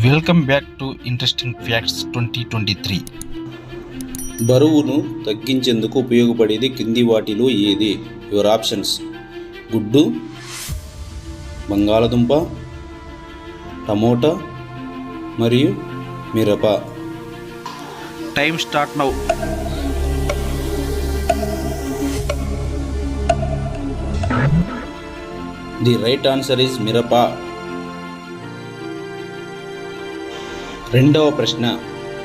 Welcome back to interesting facts 2023. బరువును తగ్గించేందుకు ఉపయోగపడేది కింది వాటిలో ఏది? యువర్ ఆప్షన్స్: గుడ్డు, బంగాళదుంప, టమోటా మరియు మిరప. Time start now. The right answer is మిరప. రెండవ ప్రశ్న: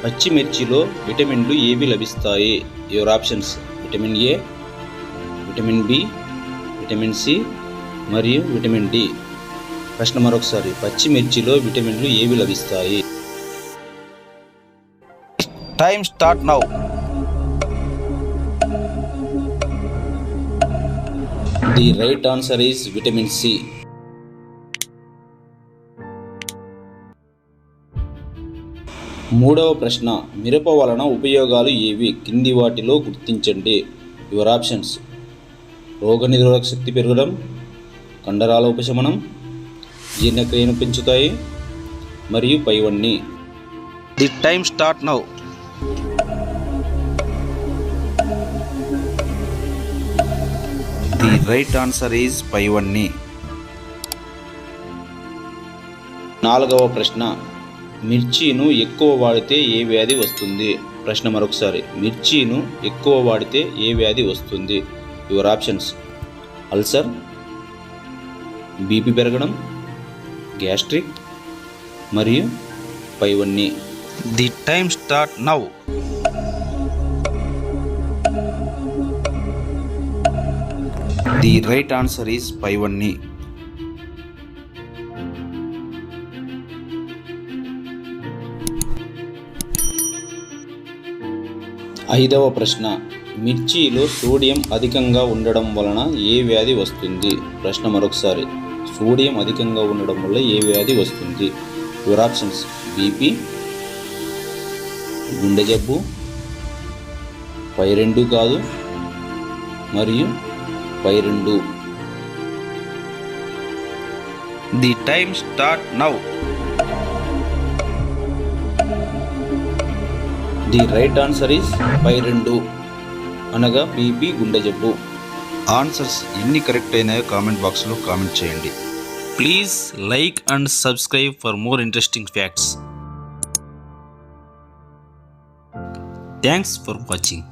పచ్చిమిర్చిలో విటమిన్లు ఏవి లభిస్తాయి? Your options: vitamin A, vitamin B, vitamin C మరియు విటమిన్ డి. ప్రశ్న మరొకసారి: పచ్చిమిర్చిలో విటమిన్లు ఏవి లభిస్తాయి? Time start now. The right answer is vitamin C. మూడవ ప్రశ్న: మిరప వలన ఉపయోగాలు ఏవి? కింది వాటిలో గుర్తించండి. యువర్ ఆప్షన్స్: రోగనిరోధక శక్తి పెరగడం, కండరాల ఉపశమనం, జీర్ణక్రియను పెంచుతాయి మరియు పైవన్నీ. The time start now. The right answer is పైవన్నీ. నాలుగవ ప్రశ్న: మిర్చిను ఎక్కువ వాడితే ఏ వ్యాధి వస్తుంది? ప్రశ్న మరొకసారి: మిర్చిను ఎక్కువ వాడితే ఏ వ్యాధి వస్తుంది? యువర్ ఆప్షన్స్: అల్సర్, బీపీ పెరగడం, గ్యాస్ట్రిక్ మరియు పైవన్నీ. The time start now. The right answer is పైవన్నీ. ఐదవ ప్రశ్న: మిర్చిలో సోడియం అధికంగా ఉండడం వలన ఏ వ్యాధి వస్తుంది? ప్రశ్న మరొకసారి: సోడియం అధికంగా ఉండడం వల్ల ఏ వ్యాధి వస్తుంది? యువర్ ఆప్షన్స్: బీపీ, గుండె జబ్బు, పై రెండు కాదు మరియు పై రెండు. The time start now. The right answer is పై రెండు, అనగా బీపీ, గుండె జబ్బు. ఆన్సర్స్ ఎన్ని కరెక్ట్ అయినాయో కామెంట్ బాక్స్లో కామెంట్ చేయండి. Please like and subscribe for more interesting facts. Thanks for watching.